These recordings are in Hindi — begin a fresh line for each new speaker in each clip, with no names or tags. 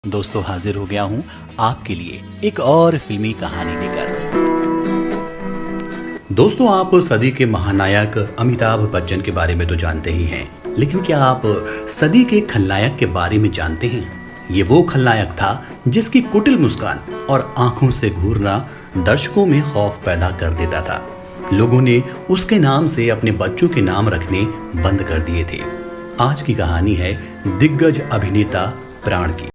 दोस्तों हाजिर हो गया हूं आपके लिए एक और फिल्मी कहानी लेकर। दोस्तों आप सदी के महानायक अमिताभ बच्चन के बारे में तो जानते ही हैं, लेकिन क्या आप सदी के खलनायक के बारे में जानते हैं? ये वो खलनायक था जिसकी कुटिल मुस्कान और आंखों से घूरना दर्शकों में खौफ पैदा कर देता था। लोगों ने उसके नाम से अपने बच्चों के नाम रखने बंद कर दिए थे। आज की कहानी है दिग्गज अभिनेता प्राण की।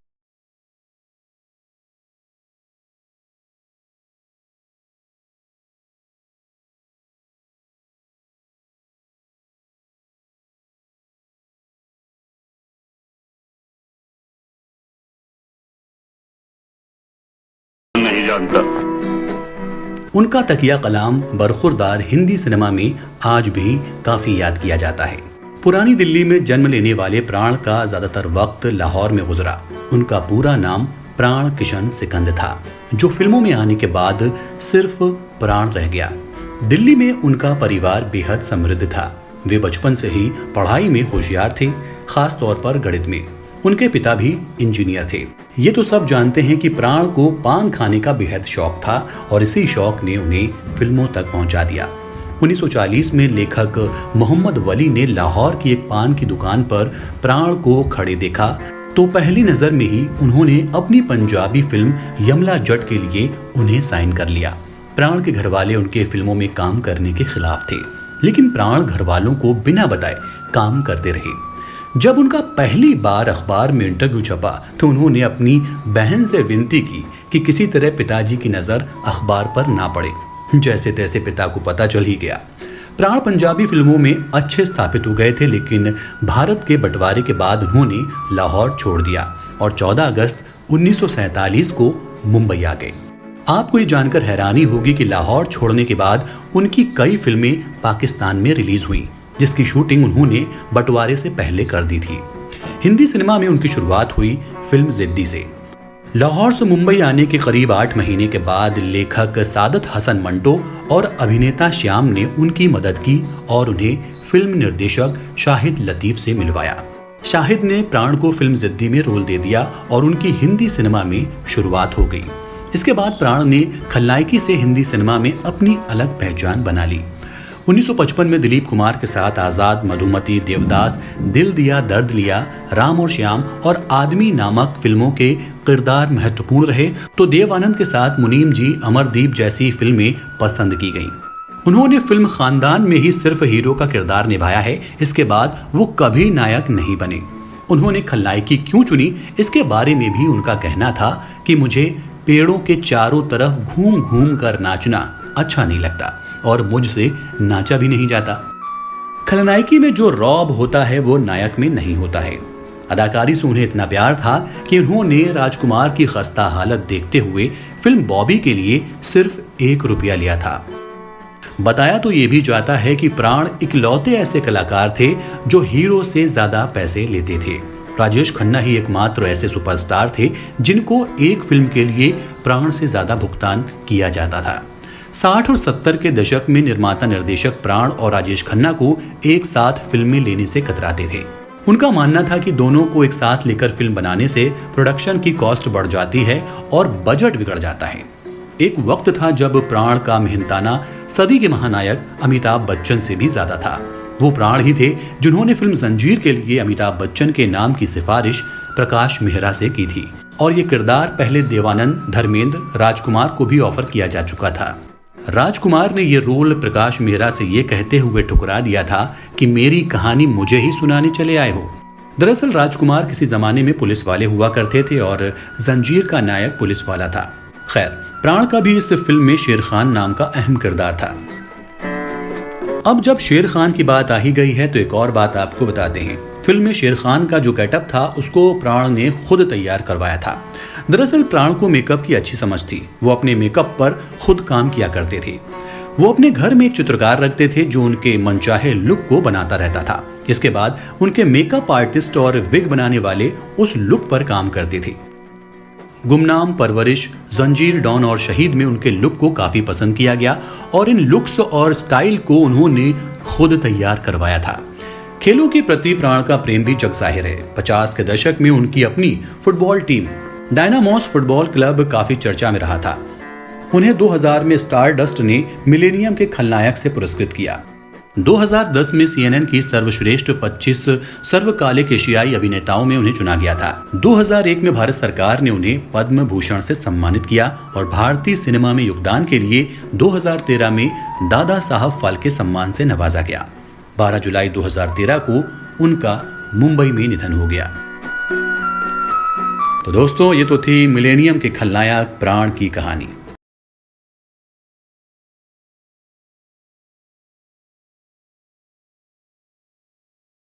नहीं जानता।
उनका तकिया कलाम बरखुरदार हिंदी सिनेमा में आज भी काफी याद किया जाता है। पुरानी दिल्ली में जन्म लेने वाले प्राण का ज्यादातर वक्त लाहौर में गुजरा। उनका पूरा नाम प्राण किशन सिकंद था, जो फिल्मों में आने के बाद सिर्फ प्राण रह गया। दिल्ली में उनका परिवार बेहद समृद्ध था। वे बचपन से ही पढ़ाई में होशियार थे, खास तौर पर गणित में। उनके पिता भी इंजीनियर थे। ये तो सब जानते हैं कि प्राण को पान खाने का बेहद शौक था और इसी शौक ने उन्हें फिल्मों तक पहुंचा दिया। 1940 में लेखक मोहम्मद वली ने लाहौर की एक पान की दुकान पर प्राण को खड़े देखा तो पहली नजर में ही उन्होंने अपनी पंजाबी फिल्म यमला जट के लिए उन्हें साइन कर लिया। प्राण के घरवाले उनके फिल्मों में काम करने के खिलाफ थे, लेकिन प्राण घरवालों को बिना बताए काम करते रहे। जब उनका पहली बार अखबार में इंटरव्यू छपा तो उन्होंने अपनी बहन से विनती की कि किसी तरह पिताजी की नजर अखबार पर ना पड़े। जैसे तैसे पिता को पता चल ही गया। प्राण पंजाबी फिल्मों में अच्छे स्थापित हो गए थे, लेकिन भारत के बंटवारे के बाद उन्होंने लाहौर छोड़ दिया और 14 अगस्त 1947 को मुंबई आ गए। आपको ये जानकर हैरानी होगी कि लाहौर छोड़ने के बाद उनकी कई फिल्में पाकिस्तान में रिलीज हुई, जिसकी शूटिंग उन्होंने बंटवारे से पहले कर दी थी। हिंदी सिनेमा में उनकी शुरुआत हुई फिल्म जिद्दी से। लाहौर से मुंबई आने के करीब 8 महीने के बाद लेखक सादत हसन मंटो और अभिनेता श्याम ने उनकी मदद की और उन्हें फिल्म निर्देशक शाहिद लतीफ से मिलवाया। शाहिद ने प्राण को फिल्म जिद्दी में रोल दे दिया और उनकी हिंदी सिनेमा में शुरुआत हो गई। इसके बाद प्राण ने खलनायकी से हिंदी सिनेमा में अपनी अलग पहचान बना ली। 1955 में दिलीप कुमार के साथ आजाद, मधुमती, देवदास, दिल दिया दर्द लिया, राम और श्याम और आदमी नामक फिल्मों के किरदार महत्वपूर्ण रहे तो देव आनंद के साथ मुनीम जी, अमरदीप जैसी फिल्में पसंद की गईं। उन्होंने फिल्म खानदान में ही सिर्फ हीरो का किरदार निभाया है। इसके बाद वो कभी नायक नहीं बने। उन्होंने खलनायकी क्यों चुनी, इसके बारे में भी उनका कहना था कि मुझे पेड़ों के चारों तरफ घूम घूम कर नाचना अच्छा नहीं लगता और मुझसे नाचा भी नहीं जाता। खलनायकी में जो रौब होता है वो नायक में नहीं होता है। अदाकारी से उन्हें इतना प्यार था कि उन्होंने राजकुमार की खस्ता हालत देखते हुए फिल्म बॉबी के लिए सिर्फ 1 रुपया लिया था। बताया तो ये भी जाता है कि प्राण इकलौते ऐसे कलाकार थे जो हीरो से ज्यादा पैसे लेते थे। राजेश खन्ना ही एकमात्र ऐसे सुपरस्टार थे जिनको एक फिल्म के लिए प्राण से ज्यादा भुगतान किया जाता था। 60 और 70 के दशक में निर्माता निर्देशक प्राण और राजेश खन्ना को एक साथ फिल्में लेने से कतराते थे। उनका मानना था कि दोनों को एक साथ लेकर फिल्म बनाने से प्रोडक्शन की कॉस्ट बढ़ जाती है और बजट बिगड़ जाता है। एक वक्त था जब प्राण का मेहनताना सदी के महानायक अमिताभ बच्चन से भी ज्यादा था। वो प्राण ही थे जिन्होंने फिल्म जंजीर के लिए अमिताभ बच्चन के नाम की सिफारिश प्रकाश मेहरा से की थी और ये किरदार पहले देवानंद, धर्मेंद्र, राजकुमार को भी ऑफर किया जा चुका था। राजकुमार ने यह रोल प्रकाश मेहरा से यह कहते हुए ठुकरा दिया था कि मेरी कहानी मुझे ही सुनाने चले आए हो। दरअसल राजकुमार किसी जमाने में पुलिस वाले हुआ करते थे और जंजीर का नायक पुलिस वाला था। खैर, प्राण का भी इस फिल्म में शेर खान नाम का अहम किरदार था। अब जब शेर खान की बात आ ही गई है तो एक और बात आपको बताते हैं। फिल्म में शेर खान का जो गेटअप था उसको प्राण ने खुद तैयार करवाया था। दरअसल प्राण को मेकअप की अच्छी समझ थी। वो अपने मेकअप पर खुद काम किया करते थे। वो अपने घर में एक चित्रकार रखते थे जो उनके मनचाहे लुक को बनाता रहता था। इसके बाद उनके मेकअप आर्टिस्ट और विग बनाने वाले उस लुक पर काम करते थे। गुमनाम, परवरिश, जंजीर, डॉन और शहीद में उनके लुक को काफी पसंद किया गया और इन लुक्स और स्टाइल को उन्होंने खुद तैयार करवाया था। खेलों के प्रति प्राण का प्रेम भी जग जाहिर है। 50 के दशक में उनकी अपनी football team Dynamos football club काफी चर्चा में रहा था। उन्हें 2000 में स्टारडस्ट ने मिलेनियम के खलनायक से पुरस्कृत किया। 2010 में CNN की सर्वश्रेष्ठ 25 सर्वकालिक एशियाई अभिनेताओं में उन्हें चुना गया था। 2001 में भारत सरकार ने उन्हें पद्म भूषण से सम्मानित किया और भारतीय सिनेमा में योगदान के लिए 2013 में दादा साहब फाल्के सम्मान से नवाजा गया। 12 जुलाई 2013 को उनका मुंबई में निधन हो गया। तो दोस्तों, ये तो थी मिलेनियम के खलनायक प्राण की कहानी।